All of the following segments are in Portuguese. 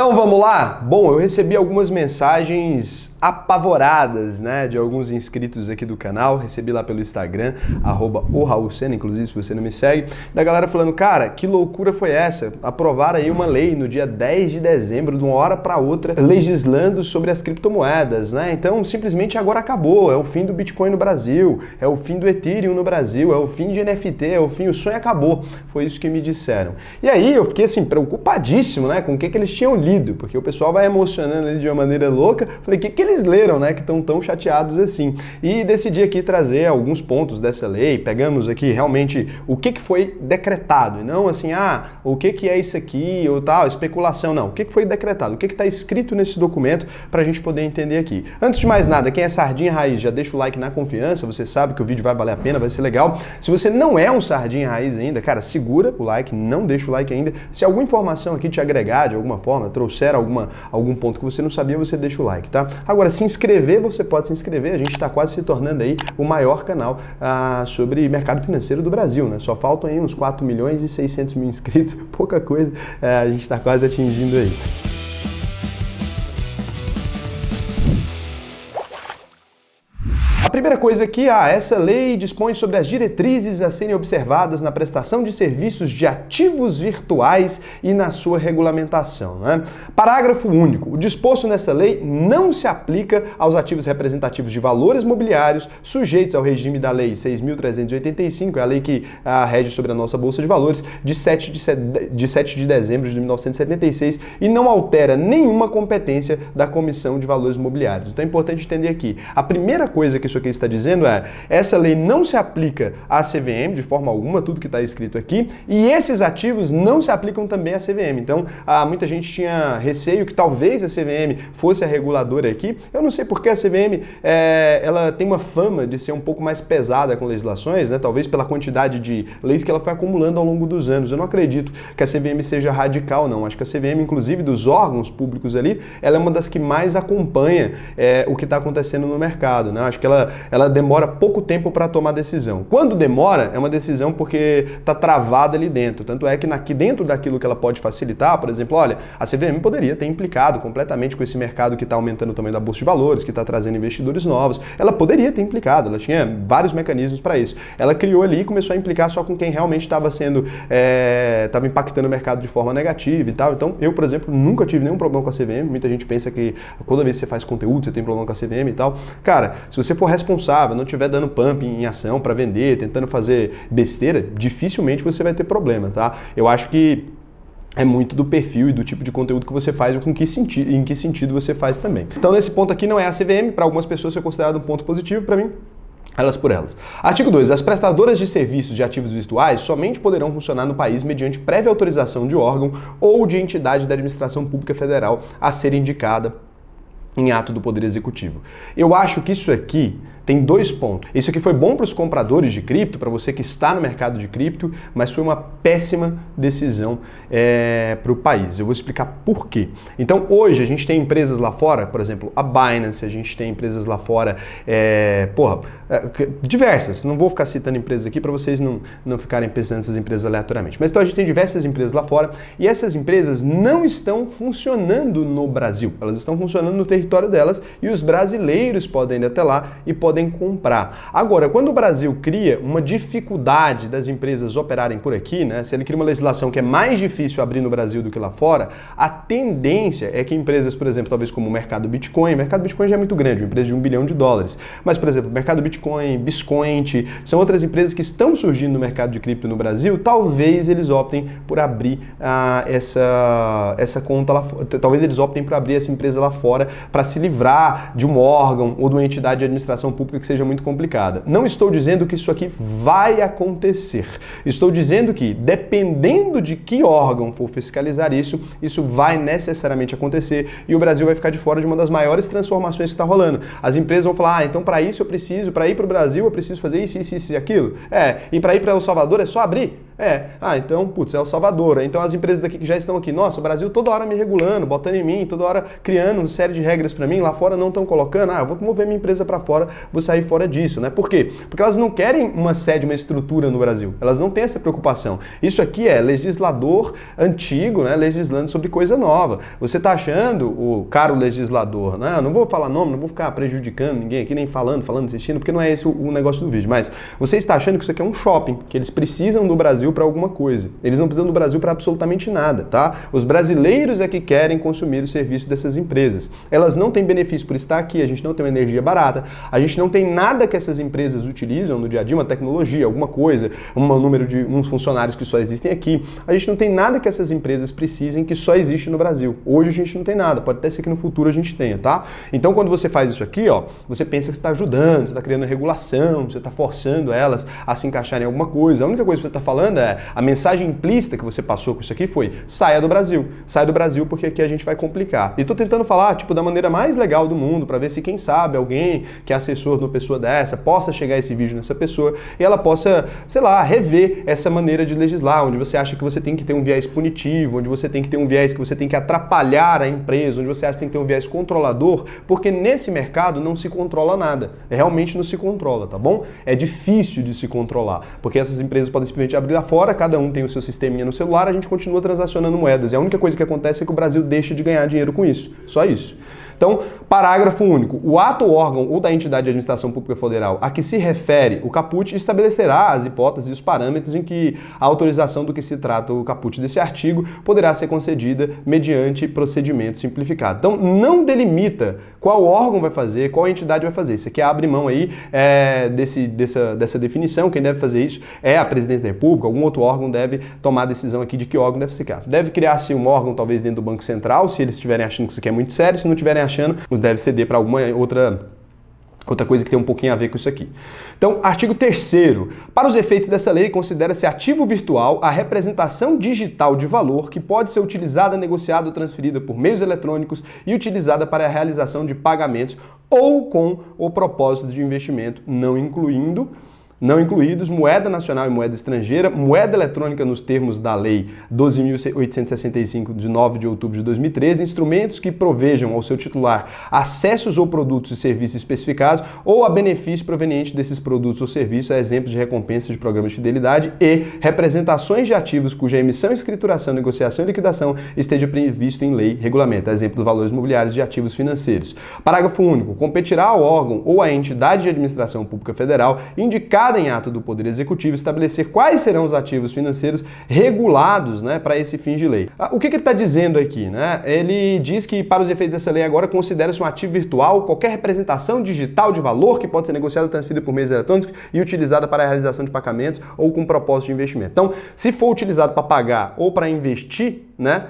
Então vamos lá? Bom, eu recebi algumas mensagens apavoradas, né, de alguns inscritos aqui do canal, recebi lá pelo Instagram, @oRaulSena, inclusive se você não me segue, da galera falando, cara, que loucura foi essa? Aprovaram aí uma lei no dia 10 de dezembro, de uma hora para outra, legislando sobre as criptomoedas, né? Então simplesmente agora acabou, é o fim do Bitcoin no Brasil, é o fim do Ethereum no Brasil, é o fim de NFT, é o fim, o sonho acabou. Foi isso que me disseram. E aí eu fiquei assim, preocupadíssimo, né, com o que eles tinham lido, porque o pessoal vai emocionando ali de uma maneira louca. Falei, o que eles leram, né, que estão tão chateados assim? E decidi aqui trazer alguns pontos dessa lei, pegamos aqui realmente o que foi decretado, e não assim, o que é isso aqui, ou tal, especulação, não. O que foi decretado, o que está escrito nesse documento para a gente poder entender aqui. Antes de mais nada, quem é Sardinha Raiz, já deixa o like na confiança, você sabe que o vídeo vai valer a pena, vai ser legal. Se você não é um Sardinha Raiz ainda, cara, segura o like, não deixa o like ainda. Se alguma informação aqui te agregar de alguma forma, trouxer algum ponto que você não sabia, você deixa o like, tá? Agora, se inscrever, você pode se inscrever, a gente está quase se tornando aí o maior canal sobre mercado financeiro do Brasil, né? Só faltam aí uns 4.600.000 inscritos, pouca coisa, a gente está quase atingindo aí. A primeira coisa aqui, essa lei dispõe sobre as diretrizes a serem observadas na prestação de serviços de ativos virtuais e na sua regulamentação, né? Parágrafo único. O disposto nessa lei não se aplica aos ativos representativos de valores mobiliários sujeitos ao regime da Lei 6.385, é a lei que rege sobre a nossa Bolsa de Valores, de 7 de dezembro de 1976 e não altera nenhuma competência da Comissão de Valores Mobiliários. Então é importante entender aqui. A primeira coisa que isso aqui está dizendo essa lei não se aplica à CVM de forma alguma, tudo que está escrito aqui, e esses ativos não se aplicam também à CVM. Então, muita gente tinha receio que talvez a CVM fosse a reguladora aqui. Eu não sei porque a CVM ela tem uma fama de ser um pouco mais pesada com legislações, né? Talvez pela quantidade de leis que ela foi acumulando ao longo dos anos. Eu não acredito que a CVM seja radical, não. Acho que a CVM, inclusive dos órgãos públicos ali, ela é uma das que mais acompanha o que está acontecendo no mercado, né? Acho que ela demora pouco tempo para tomar decisão. Quando demora, é uma decisão porque está travada ali dentro. Tanto é que aqui dentro daquilo que ela pode facilitar, por exemplo, olha, a CVM poderia ter implicado completamente com esse mercado que está aumentando o tamanho da Bolsa de Valores, que está trazendo investidores novos. Ela poderia ter implicado, ela tinha vários mecanismos para isso. Ela criou ali e começou a implicar só com quem realmente estava impactando o mercado de forma negativa e tal. Então, eu, por exemplo, nunca tive nenhum problema com a CVM. Muita gente pensa que toda vez que você faz conteúdo, você tem problema com a CVM e tal. Cara, se você for responsável, não estiver dando pump em ação para vender, tentando fazer besteira, dificilmente você vai ter problema, tá? Eu acho que é muito do perfil e do tipo de conteúdo que você faz ou em que sentido você faz também. Então, nesse ponto aqui não é a CVM, para algumas pessoas isso é considerado um ponto positivo, para mim, elas por elas. Artigo 2. As prestadoras de serviços de ativos virtuais somente poderão funcionar no país mediante prévia autorização de órgão ou de entidade da administração pública federal a ser indicada em ato do Poder Executivo. Eu acho que isso aqui tem dois pontos. Isso aqui foi bom para os compradores de cripto, para você que está no mercado de cripto, mas foi uma péssima decisão para o país. Eu vou explicar por quê. Então, hoje a gente tem empresas lá fora, por exemplo, a Binance, a gente tem empresas lá fora, diversas. Não vou ficar citando empresas aqui para vocês não ficarem pensando nessas empresas aleatoriamente. Mas então a gente tem diversas empresas lá fora e essas empresas não estão funcionando no Brasil. Elas estão funcionando no território delas e os brasileiros podem ir até lá e podem comprar. Agora, quando o Brasil cria uma dificuldade das empresas operarem por aqui, né? Se ele cria uma legislação que é mais difícil abrir no Brasil do que lá fora, a tendência é que empresas, por exemplo, talvez como o mercado Bitcoin já é muito grande, uma empresa de $1 bilhão, mas, por exemplo, o mercado Bitcoin, Biscoint, são outras empresas que estão surgindo no mercado de cripto no Brasil, talvez eles optem por abrir essa conta lá fora, talvez eles optem por abrir essa empresa lá fora para se livrar de um órgão ou de uma entidade de administração pública que seja muito complicada. Não estou dizendo que isso aqui vai acontecer. Estou dizendo que, dependendo de que órgão for fiscalizar isso, isso vai necessariamente acontecer e o Brasil vai ficar de fora de uma das maiores transformações que está rolando. As empresas vão falar, então para isso eu preciso, para ir para o Brasil eu preciso fazer isso e aquilo. E para ir para El Salvador é só abrir. Então, putz, é El Salvador. Então as empresas daqui que já estão aqui, nossa, o Brasil toda hora me regulando, botando em mim, toda hora criando uma série de regras para mim, lá fora não estão colocando, eu vou mover minha empresa para fora, vou sair fora disso, né? Por quê? Porque elas não querem uma sede, uma estrutura no Brasil. Elas não têm essa preocupação. Isso aqui é legislador antigo, né? Legislando sobre coisa nova. Você tá achando, o caro legislador, né? Eu não vou falar nome, não vou ficar prejudicando ninguém aqui, nem falando, insistindo, porque não é esse o negócio do vídeo, mas você está achando que isso aqui é um shopping, que eles precisam do Brasil para alguma coisa. Eles não precisam do Brasil para absolutamente nada, tá? Os brasileiros é que querem consumir o serviço dessas empresas. Elas não têm benefício por estar aqui, a gente não tem uma energia barata, a gente não tem nada que essas empresas utilizam no dia a dia, uma tecnologia, alguma coisa, um número de uns funcionários que só existem aqui. A gente não tem nada que essas empresas precisem que só existe no Brasil. Hoje a gente não tem nada, pode até ser que no futuro a gente tenha, tá? Então quando você faz isso aqui, você pensa que você está ajudando, você está criando regulação, você está forçando elas a se encaixarem em alguma coisa. A única coisa que você está falando é, a mensagem implícita que você passou com isso aqui foi, saia do Brasil. Saia do Brasil porque aqui a gente vai complicar. E tô tentando falar, da maneira mais legal do mundo, para ver se quem sabe alguém que é assessor de uma pessoa dessa, possa chegar esse vídeo nessa pessoa e ela possa, sei lá, rever essa maneira de legislar, onde você acha que você tem que ter um viés punitivo, onde você tem que ter um viés que você tem que atrapalhar a empresa, onde você acha que tem que ter um viés controlador, porque nesse mercado não se controla nada. Realmente não se controla, tá bom? É difícil de se controlar, porque essas empresas podem simplesmente abrir lá fora, cada um tem o seu sisteminha no celular, a gente continua transacionando moedas. E a única coisa que acontece é que o Brasil deixa de ganhar dinheiro com isso. Só isso. Então, parágrafo único. O ato ou órgão ou da entidade de administração pública federal a que se refere o caput estabelecerá as hipóteses e os parâmetros em que a autorização do que se trata o caput desse artigo poderá ser concedida mediante procedimento simplificado. Então, não delimita qual órgão vai fazer, qual entidade vai fazer. Isso aqui abre mão aí dessa definição. Quem deve fazer isso é a Presidência da República, algum outro órgão deve tomar a decisão aqui de que órgão deve ficar. Deve criar-se um órgão, talvez dentro do Banco Central, se eles estiverem achando que isso aqui é muito sério, se não estiverem achando, deve ceder para alguma outra coisa que tem um pouquinho a ver com isso aqui. Então, artigo 3º. Para os efeitos dessa lei, considera-se ativo virtual a representação digital de valor que pode ser utilizada, negociada ou transferida por meios eletrônicos e utilizada para a realização de pagamentos ou com o propósito de investimento, não incluídos moeda nacional e moeda estrangeira, moeda eletrônica nos termos da Lei 12.865, de 9 de outubro de 2013, instrumentos que provejam ao seu titular acessos ou produtos e serviços especificados ou a benefício proveniente desses produtos ou serviços, a exemplo de recompensa de programas de fidelidade e representações de ativos cuja emissão, escrituração, negociação e liquidação esteja previsto em lei, regulamento, a exemplo dos valores mobiliários de ativos financeiros. Parágrafo único. Competirá ao órgão ou à entidade de administração pública federal indicar em ato do Poder Executivo estabelecer quais serão os ativos financeiros regulados, né, para esse fim de lei. O que ele está dizendo aqui? Né? Ele diz que, para os efeitos dessa lei agora, considera-se um ativo virtual qualquer representação digital de valor que pode ser negociada, transferida por meios eletrônicos e utilizada para a realização de pagamentos ou com propósito de investimento. Então, se for utilizado para pagar ou para investir, né,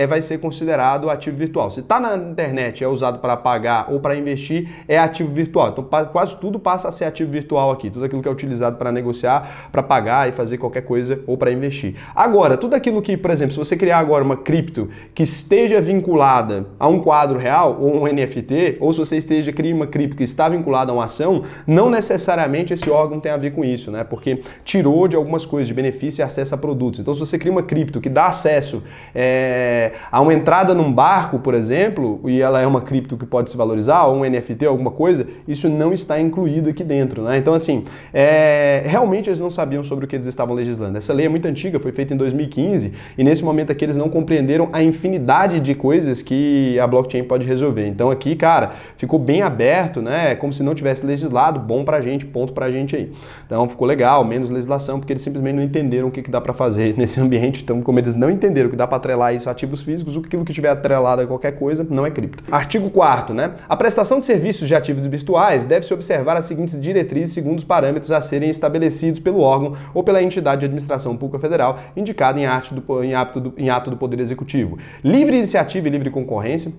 vai ser considerado ativo virtual. Se está na internet é usado para pagar ou para investir, é ativo virtual. Então, quase tudo passa a ser ativo virtual aqui. Tudo aquilo que é utilizado para negociar, para pagar e fazer qualquer coisa ou para investir. Agora, tudo aquilo que, por exemplo, se você criar agora uma cripto que esteja vinculada a um quadro real ou um NFT, ou se você cria uma cripto que está vinculada a uma ação, não necessariamente esse órgão tem a ver com isso, né? Porque tirou de algumas coisas, de benefício e acesso a produtos. Então, se você cria uma cripto que dá acesso a uma entrada num barco, por exemplo, e ela é uma cripto que pode se valorizar, ou um NFT, alguma coisa, isso não está incluído aqui dentro, né? Então, assim, realmente eles não sabiam sobre o que eles estavam legislando. Essa lei é muito antiga, foi feita em 2015, e nesse momento aqui eles não compreenderam a infinidade de coisas que a blockchain pode resolver. Então aqui, cara, ficou bem aberto, né? Como se não tivesse legislado, bom pra gente, ponto pra gente aí. Então ficou legal, menos legislação, porque eles simplesmente não entenderam o que dá pra fazer nesse ambiente. Então, como eles não entenderam que dá pra atrelar isso a ativos físicos, aquilo que tiver atrelado a qualquer coisa não é cripto. Artigo 4º, né? A prestação de serviços de ativos virtuais deve-se observar as seguintes diretrizes segundo os parâmetros a serem estabelecidos pelo órgão ou pela entidade de administração pública federal indicada em ato do Poder Executivo. Livre iniciativa e livre concorrência.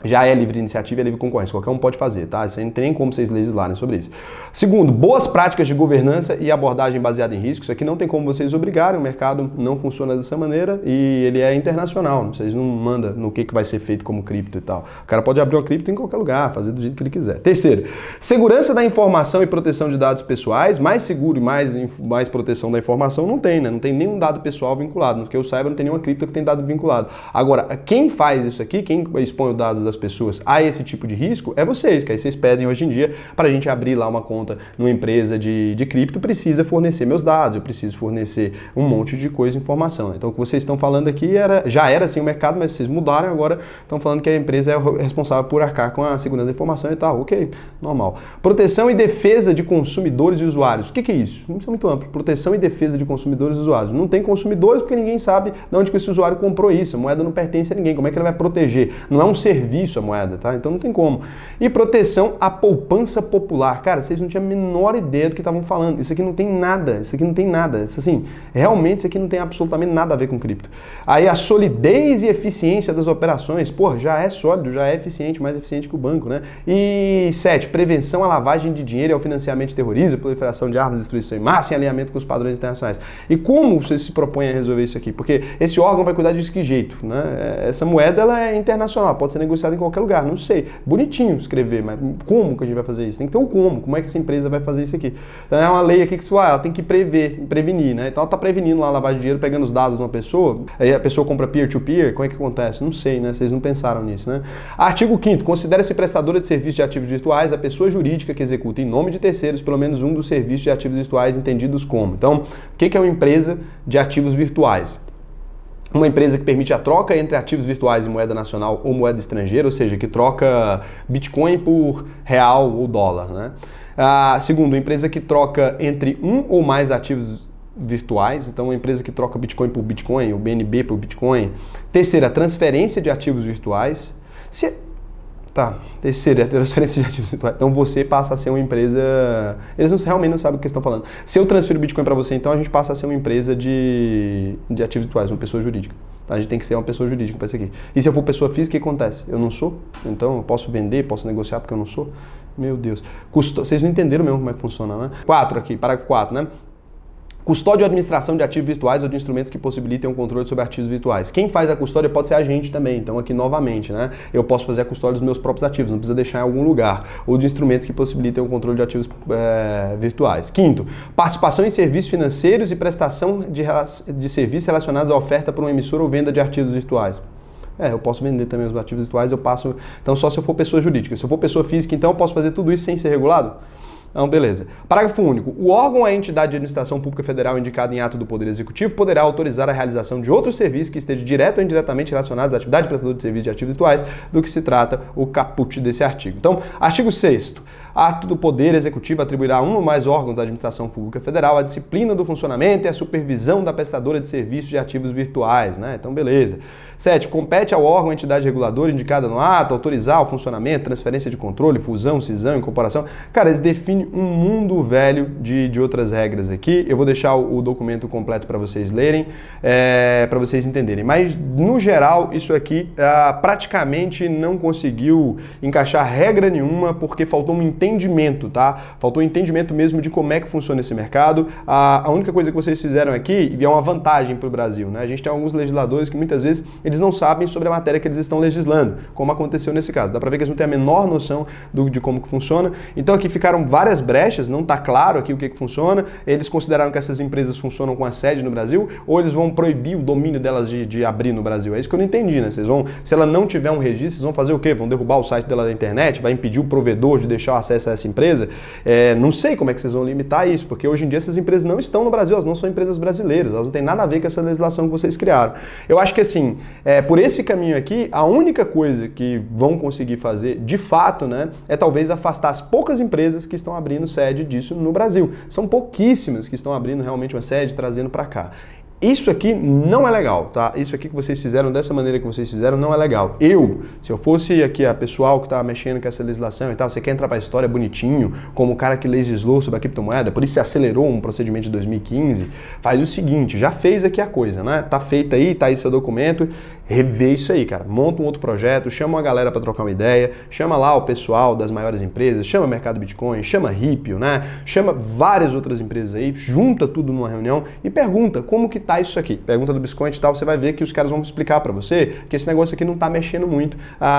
Já é livre iniciativa e é livre concorrência. Qualquer um pode fazer, tá? Isso aí não tem nem como vocês legislarem sobre isso. Segundo, boas práticas de governança e abordagem baseada em risco. Isso aqui não tem como vocês obrigarem, o mercado não funciona dessa maneira e ele é internacional. Vocês não mandam no que vai ser feito como cripto e tal. O cara pode abrir uma cripto em qualquer lugar, fazer do jeito que ele quiser. Terceiro, segurança da informação e proteção de dados pessoais. Mais seguro e mais proteção da informação não tem, né? Não tem nenhum dado pessoal vinculado. Porque eu saiba, não tem nenhuma cripto que tem dado vinculado. Agora, quem faz isso aqui, quem expõe os dados das pessoas a esse tipo de risco, é vocês, que aí vocês pedem hoje em dia para a gente abrir lá uma conta numa empresa de cripto, precisa fornecer meus dados, eu preciso fornecer um monte de coisa, informação. Então o que vocês estão falando aqui já era assim o mercado, mas vocês mudaram, agora estão falando que a empresa é responsável por arcar com a segurança da informação e tal, ok, normal. Proteção e defesa de consumidores e usuários. O que é isso? Isso é muito amplo. Proteção e defesa de consumidores e usuários. Não tem consumidores porque ninguém sabe de onde que esse usuário comprou isso, a moeda não pertence a ninguém, como é que ele vai proteger? Não é um serviço a moeda, tá? Então não tem como. E proteção à poupança popular. Cara, vocês não tinham a menor ideia do que estavam falando. Isso aqui não tem nada. Isso aqui não tem nada. Isso, assim, realmente isso aqui não tem absolutamente nada a ver com cripto. Aí a solidez e eficiência das operações. Pô, já é sólido, já é eficiente, mais eficiente que o banco, né? E 7, prevenção à lavagem de dinheiro e ao financiamento de terrorismo, proliferação de armas, destruição em massa em alinhamento com os padrões internacionais. E como você se propõe a resolver isso aqui? Porque esse órgão vai cuidar disso de que jeito, né? Essa moeda, ela é internacional, pode ser negociada em qualquer lugar. Não sei, bonitinho escrever, mas como que a gente vai fazer isso? Tem que ter um como é que essa empresa vai fazer isso aqui? Então é uma lei aqui que ela tem que prevenir, né? Então ela está prevenindo lá a lavagem de dinheiro, pegando os dados de uma pessoa, aí a pessoa compra peer-to-peer, como é que acontece? Não sei, né? Vocês não pensaram nisso, né? Artigo 5º, considera-se prestadora de serviços de ativos virtuais a pessoa jurídica que executa em nome de terceiros pelo menos um dos serviços de ativos virtuais entendidos como. Então, o que é uma empresa de ativos virtuais? Uma empresa que permite a troca entre ativos virtuais e moeda nacional ou moeda estrangeira, ou seja, que troca Bitcoin por real ou dólar, né? Segundo, uma empresa que troca entre um ou mais ativos virtuais, então uma empresa que troca Bitcoin por Bitcoin, ou BNB por Bitcoin. Terceira, transferência de ativos virtuais. Terceira, a transferência de ativos virtuais. Então você passa a ser uma empresa... Eles realmente não sabem o que estão falando. Se eu transfiro Bitcoin para você, então a gente passa a ser uma empresa de ativos virtuais, uma pessoa jurídica. A gente tem que ser uma pessoa jurídica para isso aqui. E se eu for pessoa física, o que acontece? Eu não sou? Então eu posso vender, posso negociar porque eu não sou? Meu Deus. Vocês não entenderam mesmo como é que funciona, né? 4 aqui, parágrafo 4, né? Custódia ou administração de ativos virtuais ou de instrumentos que possibilitem o controle sobre ativos virtuais. Quem faz a custódia pode ser a gente também. Então aqui novamente, né? Eu posso fazer a custódia dos meus próprios ativos, não precisa deixar em algum lugar. Ou de instrumentos que possibilitem o controle de ativos virtuais. 5º, participação em serviços financeiros e prestação de serviços relacionados à oferta por uma emissora ou venda de ativos virtuais. Eu posso vender também os ativos virtuais, eu passo... Então só se eu for pessoa jurídica. Se eu for pessoa física, então eu posso fazer tudo isso sem ser regulado? Então, beleza. Parágrafo único. O órgão ou a entidade de administração pública federal indicada em ato do Poder Executivo poderá autorizar a realização de outros serviços que estejam direto ou indiretamente relacionados à atividade de prestador de serviços de ativos virtuais, do que se trata o caput desse artigo. Então, artigo 6º. Ato do Poder Executivo atribuirá a um ou mais órgãos da administração pública federal a disciplina do funcionamento e a supervisão da prestadora de serviços de ativos virtuais, né? Então, beleza. 7. Compete ao órgão ou entidade reguladora indicada no ato autorizar o funcionamento, transferência de controle, fusão, cisão, incorporação. Cara, eles definem um mundo velho de outras regras aqui. Eu vou deixar o documento completo para vocês lerem, para vocês entenderem. Mas, no geral, isso aqui praticamente não conseguiu encaixar regra nenhuma porque faltou um entendimento, tá? Faltou entendimento mesmo de como é que funciona esse mercado. A única coisa que vocês fizeram aqui, e é uma vantagem para o Brasil, né? A gente tem alguns legisladores que muitas vezes eles não sabem sobre a matéria que eles estão legislando, como aconteceu nesse caso. Dá para ver que eles não têm a menor noção de como que funciona. Então aqui ficaram várias brechas, não está claro aqui o que funciona. Eles consideraram que essas empresas funcionam com a sede no Brasil ou eles vão proibir o domínio delas de abrir no Brasil? É isso que eu não entendi, né? Se ela não tiver um registro, vocês vão fazer o quê? Vão derrubar o site dela da internet? Vai impedir o provedor de deixar o acesso a essa empresa? Não sei como é que vocês vão limitar isso, porque hoje em dia essas empresas não estão no Brasil, elas não são empresas brasileiras, elas não têm nada a ver com essa legislação que vocês criaram. Eu acho que assim, por esse caminho aqui, a única coisa que vão conseguir fazer, de fato, né, é talvez afastar as poucas empresas que estão abrindo sede disso no Brasil. São pouquíssimas que estão abrindo realmente uma sede, trazendo para cá. Isso aqui não é legal, tá? Isso aqui que vocês fizeram, dessa maneira que vocês fizeram, não é legal. Se eu fosse aqui a pessoal que tá mexendo com essa legislação e tal, você quer entrar pra história bonitinho, como o cara que legislou sobre a criptomoeda, por isso você acelerou um procedimento de 2015, faz o seguinte, já fez aqui a coisa, né? Tá feita aí, tá aí seu documento, rever isso aí, cara. Monta um outro projeto, chama uma galera para trocar uma ideia, chama lá o pessoal das maiores empresas, chama Mercado Bitcoin, chama Ripio, né? Chama várias outras empresas aí, junta tudo numa reunião e pergunta como que tá isso aqui. Pergunta do Biscoint e tal, você vai ver que os caras vão explicar para você que esse negócio aqui não tá mexendo muito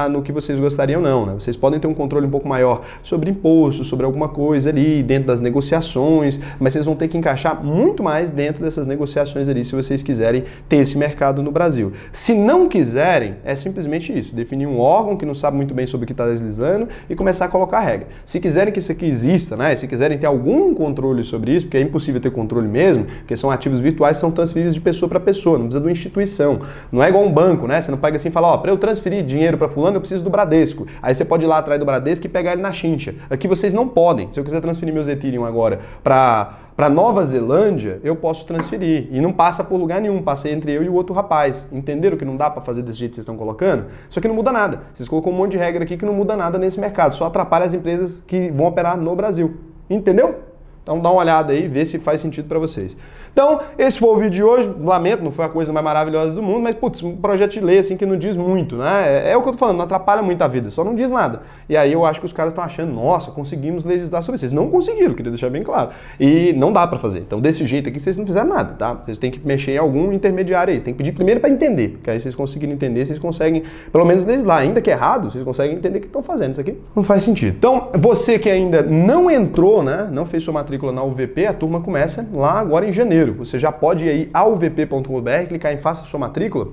no que vocês gostariam não, né? Vocês podem ter um controle um pouco maior sobre imposto, sobre alguma coisa ali, dentro das negociações, mas vocês vão ter que encaixar muito mais dentro dessas negociações ali se vocês quiserem ter esse mercado no Brasil. Se não quiserem, é simplesmente isso, definir um órgão que não sabe muito bem sobre o que está deslizando e começar a colocar regra. Se quiserem que isso aqui exista, né? Se quiserem ter algum controle sobre isso, porque é impossível ter controle mesmo, porque são ativos virtuais, são transferíveis de pessoa para pessoa, não precisa de uma instituição. Não é igual um banco, né? Você não pega assim e fala, ó, para eu transferir dinheiro para fulano, eu preciso do Bradesco. Aí você pode ir lá atrás do Bradesco e pegar ele na chincha. Aqui vocês não podem. Se eu quiser transferir meus Ethereum agora para Nova Zelândia, eu posso transferir. E não passa por lugar nenhum, passa entre eu e o outro rapaz. Entenderam que não dá para fazer desse jeito que vocês estão colocando? Isso aqui não muda nada. Vocês colocam um monte de regra aqui que não muda nada nesse mercado, só atrapalha as empresas que vão operar no Brasil. Entendeu? Então dá uma olhada aí, vê se faz sentido para vocês. Então, esse foi o vídeo de hoje. Lamento, não foi a coisa mais maravilhosa do mundo, mas, putz, um projeto de lei assim que não diz muito, né? É o que eu tô falando, não atrapalha muito a vida, só não diz nada. E aí eu acho que os caras estão achando, nossa, conseguimos legislar sobre isso. Vocês não conseguiram, queria deixar bem claro. E não dá para fazer. Então, desse jeito aqui, vocês não fizeram nada, tá? Vocês têm que mexer em algum intermediário aí. Vocês têm que pedir primeiro para entender, porque aí vocês conseguirem entender, vocês conseguem, pelo menos legislar. Ainda que errado, vocês conseguem entender o que estão fazendo. Isso aqui não faz sentido. Então, você que ainda não entrou, né? Não fez sua matrícula na UVP, a turma começa lá agora em janeiro. Você já pode ir aí ao uvp.com.br, clicar em Faça Sua Matrícula,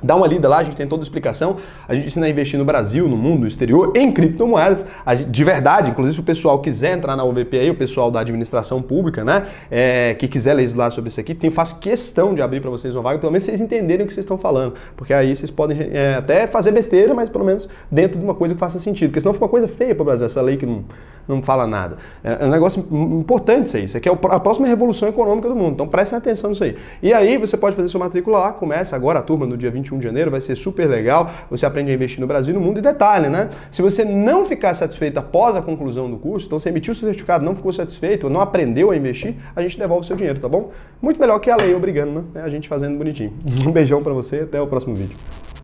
dá uma lida lá, a gente tem toda a explicação, a gente ensina a investir no Brasil, no mundo, no exterior, em criptomoedas, de verdade, inclusive se o pessoal quiser entrar na UVP aí, o pessoal da administração pública, né, que quiser legislar sobre isso aqui, faço questão de abrir para vocês uma vaga, pelo menos vocês entenderem o que vocês estão falando, porque aí vocês podem até fazer besteira, mas pelo menos dentro de uma coisa que faça sentido, porque senão fica uma coisa feia para o Brasil, essa lei que não fala nada. É um negócio importante isso aí. Isso aqui é a próxima revolução econômica do mundo. Então prestem atenção nisso aí. E aí você pode fazer sua matrícula lá. Começa agora a turma no dia 21 de janeiro. Vai ser super legal. Você aprende a investir no Brasil e no mundo. E detalhe, né? Se você não ficar satisfeito após a conclusão do curso, então você emitiu o seu certificado, não ficou satisfeito, ou não aprendeu a investir, a gente devolve o seu dinheiro, tá bom? Muito melhor que a lei obrigando, né? A gente fazendo bonitinho. Um beijão pra você. Até o próximo vídeo.